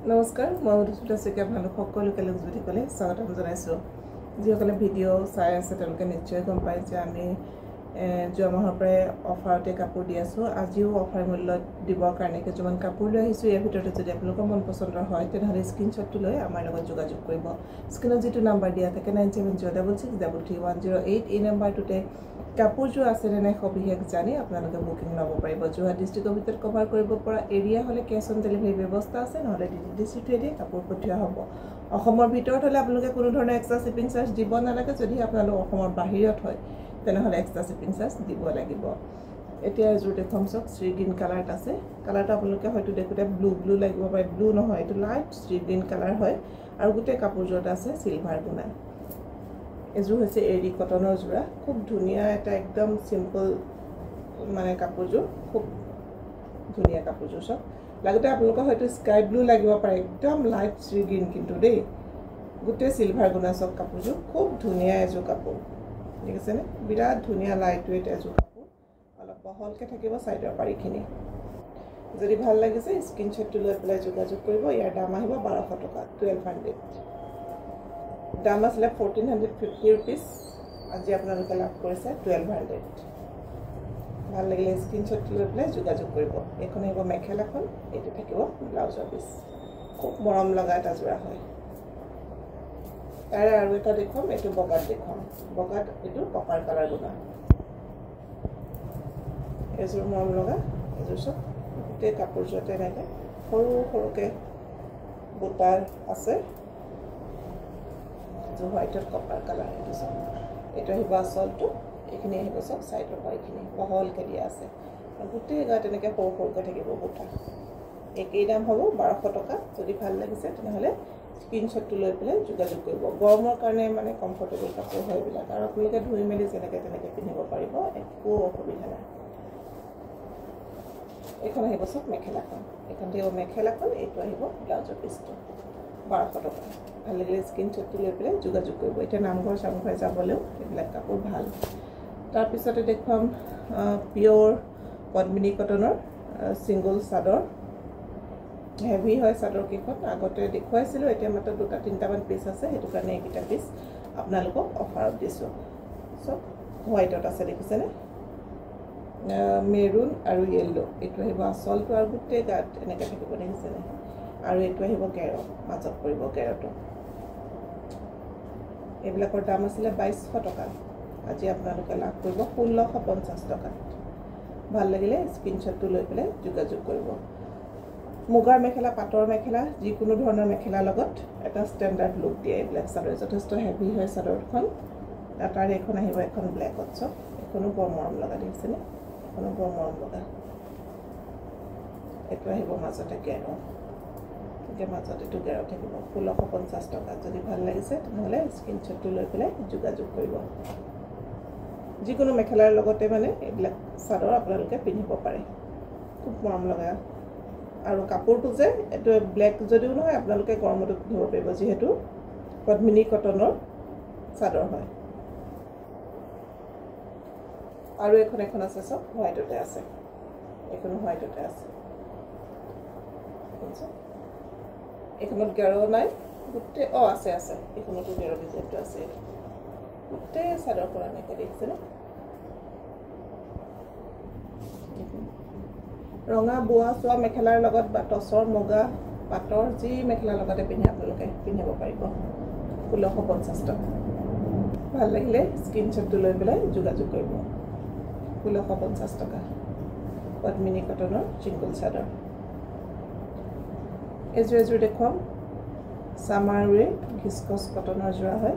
নমস্কাৰ মই উদুচিতা শইকীয়া আপোনালোক সকলোকে লোকজুতিকলে স্বাগতম জনাইছোঁ যিসকলে ভিডিঅ' চাই আছে তেওঁলোকে নিশ্চয় গম পায় যে আমি যোৱা মাহৰ পৰাই অফাৰতে কাপোৰ দি আছোঁ আজিও অফাৰ মূল্যত দিবৰ কাৰণে কিছুমান কাপোৰ লৈ আহিছোঁ ইয়াৰ ভিতৰতে যদি আপোনালোকৰ মন পচন্দৰ হয় তেনেহ'লে স্ক্ৰীনশ্বটটো লৈ আমাৰ লগত যোগাযোগ কৰিব স্ক্ৰীনত যিটো নাম্বাৰ দিয়া থাকে 9706633108 এই নাম্বাৰটোতে কাপোৰযোৰ আছে নে নাই সবিশেষ জানি আপোনালোকে বুকিং ল'ব পাৰিব যোৰহাট ডিষ্ট্ৰিক্টৰ ভিতৰত কভাৰ কৰিব পৰা এৰিয়া হ'লে কেছ অন ডেলিভাৰী ব্যৱস্থা আছে নহ'লে ডিটিডি চিটিয়েদি কাপোৰ পঠিওৱা হ'ব অসমৰ ভিতৰত হ'লে আপোনালোকে কোনো ধৰণৰ এক্সট্ৰা শ্বিপিং চাৰ্জ দিব নালাগে যদি আপোনালোক অসমৰ বাহিৰত হয় তেনেহ'লে এক্সট্ৰা শ্বিপিং চাৰ্জ দিব লাগিব এতিয়া এযোৰ দেখুৱাম চাওক শ্ৰী গ্ৰীণ কালাৰত আছে কালাৰটো আপোনালোকে হয়তো দেখোঁতে ব্লু লাগিব পাৰে ব্লু নহয় এইটো লাইট শ্ৰী গ্ৰীণ কালাৰ হয় আৰু গোটেই কাপোৰযোৰত আছে চিলভাৰ গুণা এযোৰ হৈছে এৰি কটনৰ যোৰা খুব ধুনীয়া এটা একদম সিম্পল মানে কাপোৰযোৰ খুব ধুনীয়া কাপোৰযোৰ চাওক লাগতে আপোনালোকৰ হয়তো স্কাই ব্লু লাগিব পাৰে একদম লাইট শ্ৰী গ্ৰীণ কিন্তু দেই গোটেই সিলভাৰ গুণা চাওক কাপোৰযোৰ খুব ধুনীয়া এযোৰ কাপোৰ ঠিক আছে নে বিৰাট ধুনীয়া লাইট ওয়েট এযোৰ কাপোৰ অলপ বহলকৈ থাকিব সাইডৰ পাৰিখিনি যদি ভাল লাগিছে স্ক্ৰীনশ্বটটো লৈ পেলাই যোগাযোগ কৰিব ইয়াৰ দাম আহিব 1200 টকা 1200 দাম আছিলে 1450 rupees আজি আপোনালোকে লাভ কৰিছে 1200 ভাল লাগিলে স্ক্ৰীনশ্বট লৈ পেলাই যোগাযোগ কৰিব এখন আহিব মেখেলাখন এইটো থাকিব ব্লাউজৰ পিচ খুব মৰম লগা এটা যোৰা হয় তাৰে আৰু এটা দেখুৱাম এইটো বগাত দেখুৱাম বগাত এইটো কপাৰ কালাৰ গুণা এযোৰ মৰম লগা এযোৰ চব গোটেই কাপোৰযোৰতে এনেকৈ সৰু সৰুকৈ বুটাৰ আছে এযোৰ হোৱাইটত কপাৰ কালাৰ এইটো চব এইটো আহিব আচলটো এইখিনি আহিব চব সাইডৰ পাৰিখিনি বহলকৈ দিয়া আছে গোটেই গাত এনেকৈ সৰু সৰুকৈ থাকিব বুটা একেই দাম হ'ব 1200 টকা যদি ভাল লাগিছে তেনেহ'লে স্ক্ৰীনশ্বটটো লৈ পেলাই যোগাযোগ কৰিব গৰমৰ কাৰণে মানে কমফৰ্টেবল কাপোৰ হয় এইবিলাক আৰু আপোনালোকে ধুই মেলি যেনেকৈ তেনেকৈ পিন্ধিব পাৰিব একো অসুবিধা নাই এইখন আহিব চব মেখেলাখন এইখন থাকিব মেখেলাখন এইটো আহিব ব্লাউজৰ পিচটো 1200 টকা ভাল লাগিলে স্ক্ৰীনশ্বটটো লৈ পেলাই যোগাযোগ কৰিব এতিয়া নামঘৰ চামঘৰ যাবলৈও এইবিলাক কাপোৰ ভাল তাৰপিছতে দেখুৱাম পিয়ৰ পদ্মিনী কটনৰ সিংগল চাদৰ হেভি হয় চাদৰ কেইখন আগতে দেখুৱাইছিলোঁ এতিয়া মাত্ৰ দুটা তিনিটামান পিচ আছে সেইটো কাৰণে এইকেইটা পিচ আপোনালোকক অফাৰত দিছোঁ চব হোৱাইটত আছে দেখিছেনে মেৰুন আৰু য়েল্লো এইটো আহিব আচলটো আৰু গোটেই গাত এনেকৈ থাকিব দেখিছেনে আৰু এইটো আহিব গেৰ মাজত পৰিব গেৰটো এইবিলাকৰ দাম আছিলে 2200 টকা আজি আপোনালোকে লাভ কৰিব 1650 টকাত ভাল লাগিলে স্ক্ৰীনশ্বটটো লৈ পেলাই যোগাযোগ কৰিব মুগাৰ মেখেলা পাটৰ মেখেলা যিকোনো ধৰণৰ মেখেলাৰ লগত এটা ষ্টেণ্ডাৰ্ড লুক দিয়ে এইবিলাক চাদৰ যথেষ্ট হেভি হয় চাদৰখন তাৰ এখন আহিব এখন ব্লেকত চব এখনো বৰ মৰম লগা দেখিছেনে এখনো বৰ মৰম লগা এইটো আহিব মাজতে গেৰ এতিয়া মাজত এইটো গেৰ থাকিব 1650 টকা যদি ভাল লাগিছে তেনেহ'লে স্ক্ৰীনশ্বটটো লৈ পেলাই যোগাযোগ কৰিব যিকোনো মেখেলাৰ লগতে মানে এইবিলাক চাদৰ আপোনালোকে পিন্ধিব পাৰে খুব মৰম লগা আৰু কাপোৰটো যে এইটো ব্লেক যদিও নহয় আপোনালোকে গৰমতো পিন্ধিব পাৰিব যিহেতু পদ্মিনী কটনৰ চাদৰ হয় আৰু এখন আছে চব হোৱাইটতে আছে এইখনো হোৱাইটতে আছে এইখনত গেৰ নাই গোটেই আছে এইখনতো গেৰ ডিজাইনটো আছে গোটেই চাদৰখন এনেকৈ দেখিছেনে ৰঙা বোৱা চোৱা মেখেলাৰ লগত বা টচৰ মুগা পাটৰ যি মেখেলাৰ লগতে পিন্ধি আপোনালোকে পিন্ধিব পাৰিব 1650 টকা ভাল লাগিলে স্ক্ৰীনশ্বটটো লৈ পেলাই যোগাযোগ কৰিব 1650 টকা পদ্মিনী কটনৰ চিংগল চাদৰ এযোৰ দেখুৱাম চামাৰুৱে ঘিচকচ কটনৰ যোৰা হয়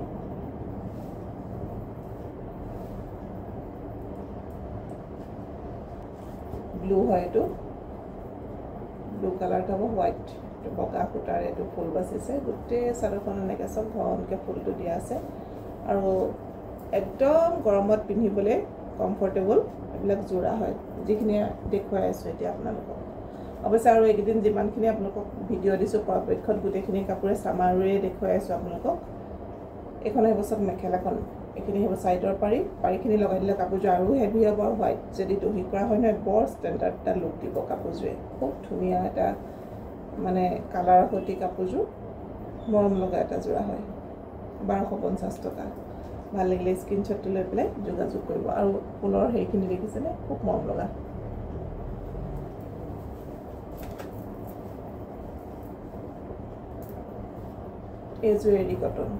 ব্লু হয় এইটো ব্লু কালাৰটো হ'ব হোৱাইট এইটো বগা সূতাৰ এইটো ফুল বাচিছে গোটেই চাদৰখন এনেকৈ চব ঘনকৈ ফুলটো দিয়া আছে আৰু একদম গৰমত পিন্ধিবলৈ কমফৰ্টেবল এইবিলাক যোৰা হয় যিখিনি দেখুৱাই আছোঁ এতিয়া আপোনালোকক অৱশ্যে আৰু এইকেইদিন যিমানখিনি আপোনালোকক ভিডিঅ' দিছোঁ পৰাপক্ষত গোটেইখিনি কাপোৰে চামাৰুৱে দেখুৱাই আছোঁ আপোনালোকক এইখন আহিব চব মেখেলাখন এইখিনি আহিব সাইডৰ পাৰিখিনি লগাই দিলে কাপোৰযোৰ আৰু হেভি হ'ব হোৱাইট যদি দহি কৰা হয় নহয় বৰ ষ্টেণ্ডাৰ্ড এটা লুক দিব কাপোৰযোৰে খুব ধুনীয়া এটা মানে কালাৰ সৈতে কাপোৰযোৰ মৰম লগা এটা যোৰা হয় 1250 টকা ভাল লাগিলে স্ক্ৰীনশ্বটটো লৈ পেলাই যোগাযোগ কৰিব আৰু ফুলৰ হেৰিখিনি দেখিছেনে খুব মৰম লগা এজু এৰি কটন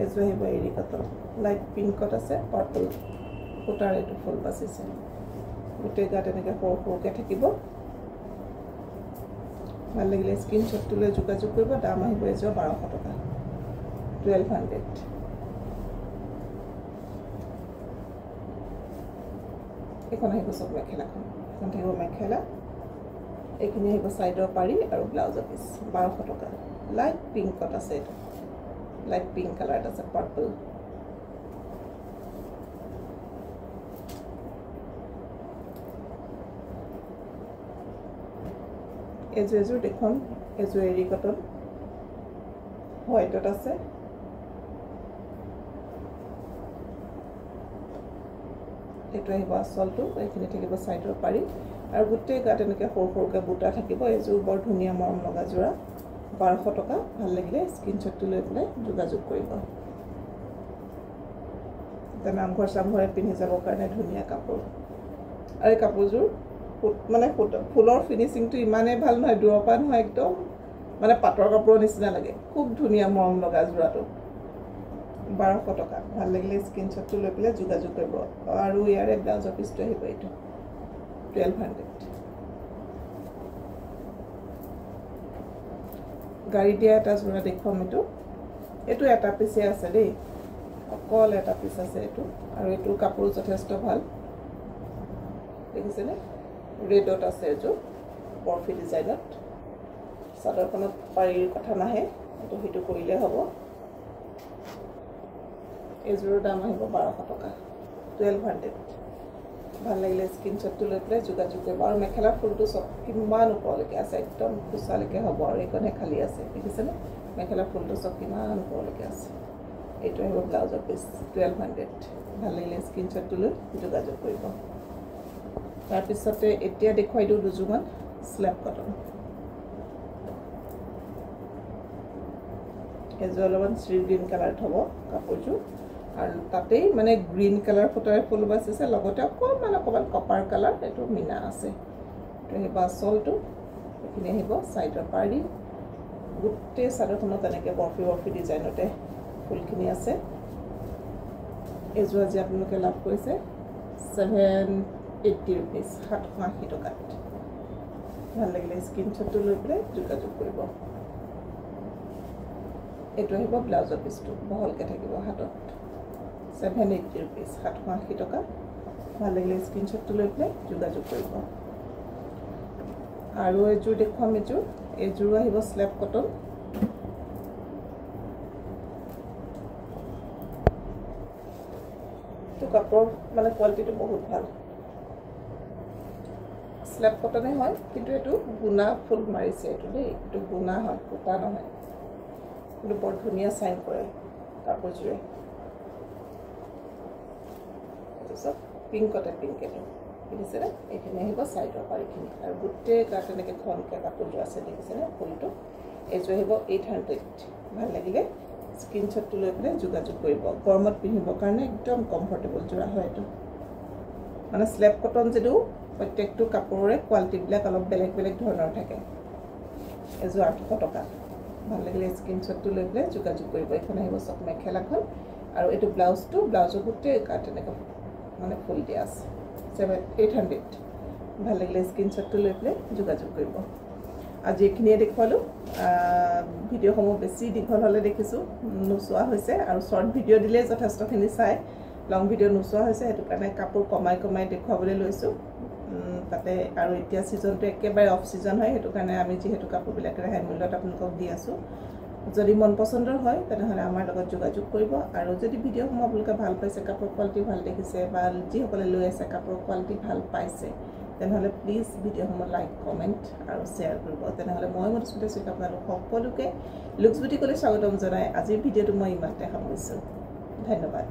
এজু আহিব এৰি কটন লাইট পিংকত আছে পাৰ্পল সূতাৰ এইটো ফুল বাচিছে গোটেই গাত এনেকৈ সৰু সৰুকৈ থাকিব ভাল লাগিলে স্ক্ৰীনশ্বটটো লৈ যোগাযোগ কৰিব দাম আহিব এযোৰ 1200 টকা 1200 এখন আহিব সব মেখেলাখন এখন থাকিব মেখেলা এইখিনি আহিব সাইডৰ পাৰি আৰু ব্লাউজৰ পিস 1200 টকা লাইট পিংকত আছে এটা লাইট পিংক কালাৰত আছে পাৰ্পল এজু দেখুন এজু এৰি কটন হোৱাইটত আছে এইটো আহিব আচলটো এইখিনি থাকিব সাইডৰ পাৰি আৰু গোটেই গাত এনেকৈ সৰু সৰুকৈ বুটা থাকিব এজু বৰ ধুনীয়া মৰম লগা যোৰা 1200 টকা ভাল লাগিলে স্ক্ৰীনশ্বটটো লৈ পেলাই যোগাযোগ কৰিব এটা নামঘৰ চামঘৰে পিন্ধি যাবৰ কাৰণে ধুনীয়া কাপোৰ আৰু এই কাপোৰযোৰ মানে ফুলৰ ফিনিশিংটো ইমানেই ভাল নহয় দূৰৰ পৰা নহয় একদম মানে পাটৰ কাপোৰৰ নিচিনা লাগে খুব ধুনীয়া মৰম লগা যোৰাটো 1200 টকা ভাল লাগিলে স্ক্ৰীনশ্বটটো লৈ পেলাই যোগাযোগ কৰিব আৰু ইয়াৰে ব্লাউজৰ পিছটো আহিব এইটো 1200 গাড়ী দিয়া এটা যোৰা দেখুৱাম এইটো এটা পিছে আছে দেই অকল এটা পিছ আছে এইটো আৰু এইটো কাপোৰ যথেষ্ট ভাল দেখিছেনে ৰেডত আছে এযোৰ বৰফি ডিজাইনত চাদৰখনত পাৰিৰ কথা নাহে এইটো হিটো কৰিলে হ'ব এযোৰৰ দাম আহিব 1200 টকা 1200 ভাল লাগিলে স্ক্ৰীনশ্বটটো লৈ পেলাই যোগাযোগ কৰিব আৰু মেখেলাৰ ফুলটো সব কিমান ওপৰলৈকে আছে একদম খুচালৈকে হ'ব আৰু এইখনে খালী আছে দেখিছেনে মেখেলাৰ ফুলটো সব কিমান ওপৰলৈকে আছে এইটো আহিব ব্লাউজৰ পিছ 1200 ভাল লাগিলে স্ক্ৰীনশ্বটটো লৈ যোগাযোগ কৰিব তাৰপিছতে এতিয়া দেখুৱাই দিওঁ দুযোৰমান স্ল্যাব কটন এযোৰ অলপমান শ্ৰী গ্ৰীণ কালাৰত হ'ব কাপোৰযোৰ আৰু তাতেই মানে গ্ৰীণ কালাৰ ফুটাৰে ফুল বাচিছে লগতে অকণমান কপাৰ কালাৰ এইটো মিনা আছে এইটো আহিব আচলটো এইখিনি আহিব সাইডৰ পাৰি গোটেই চাদৰখনত তেনেকৈ বৰফি বৰফি ডিজাইনতে ফুলখিনি আছে এযোৰ আজি আপোনালোকে লাভ কৰিছে 780 rupees 780 টকাত ভাল লাগিলে স্ক্ৰীনশ্বটটো লৈ পেলাই যোগাযোগ কৰিব এইটো আহিব ব্লাউজৰ পিছটো বহলকৈ থাকিব হাতত 780 rupees 780 টকা ভাল লাগিলে স্ক্ৰীনশ্বটটো লৈ পেলাই যোগাযোগ কৰিব আৰু এযোৰ দেখুৱাম এযোৰ আহিব স্ল্যাব কটন তো কাপোৰ মানে কোৱালিটিটো বহুত ভাল স্ল্যাব কটনে হয় কিন্তু এইটো গুণা ফুল মাৰিছে এইটো দেই এইটো গুণা হয় কুটা নহয় কিন্তু বৰ ধুনীয়া চাইন কৰে কাপোৰযোৰে সব পিংকতে পিংক এইটো দেখিছেনে এইখিনি আহিব সাইডৰ পাৰিখিনি আৰু গোটেই গাত এনেকৈ ঘনকৈ কাপোৰযোৰ আছে দেখিছেনে ফুলটো এইযোৰ আহিব 800 ভাল লাগিলে স্ক্ৰীনশ্বটটো লৈ পেলাই যোগাযোগ কৰিব গৰমত পিন্ধিবৰ কাৰণে একদম কমফৰ্টেবল যোৰা হয় এইটো মানে স্ল্যাব কটন যদিও প্ৰত্যেকটো কাপোৰৰে কোৱালিটিবিলাক অলপ বেলেগ বেলেগ ধৰণৰ থাকে এযোৰ 800 টকা ভাল লাগিলে স্ক্ৰীনশ্বটটো লৈ পেলাই যোগাযোগ কৰিব এইখন আহিব সব মেখেলাখন আৰু এইটো ব্লাউজৰ গোটেই গাত এনেকৈ মানে ফুল দিয়া আছে 800 ভাল লাগিলে স্ক্ৰীনশ্বটটো লৈ পেলাই যোগাযোগ কৰিব আজি এইখিনিয়ে দেখুৱালোঁ ভিডিঅ'সমূহ বেছি দীঘল হ'লে দেখিছোঁ নোচোৱা হৈছে আৰু শ্বৰ্ট ভিডিঅ' দিলে যথেষ্টখিনি চাই লং ভিডিঅ' নোচোৱা হৈছে সেইটো কাৰণে কাপোৰ কমাই কমাই দেখুৱাবলৈ লৈছোঁ তাতে আৰু এতিয়া ছিজনটো একেবাৰে অফ ছিজন হয় সেইটো কাৰণে আমি যিহেতু কাপোৰবিলাক ৰেহাই মূল্যত আপোনালোকক দি আছোঁ যদি মন পছন্দৰ হয় তেনেহ'লে আমাৰ লগত যোগাযোগ কৰিব আৰু যদি ভিডিঅ'সমূহ আপোনালোকে ভাল পাইছে কাপোৰ কোৱালিটি ভাল দেখিছে বা যিসকলে লৈ আছে কাপোৰ কোৱালিটি ভাল পাইছে তেনেহ'লে প্লিজ ভিডিঅ'সমূহ লাইক কমেণ্ট আৰু শ্বেয়াৰ কৰিব তেনেহ'লে মই মধুস্মিতা চুইট আপোনালোক সকলোকে লুক্স বুটিকলৈ স্বাগতম জনাই আজিৰ ভিডিঅ'টো মই ইমানতে সামৰিছোঁ ধন্যবাদ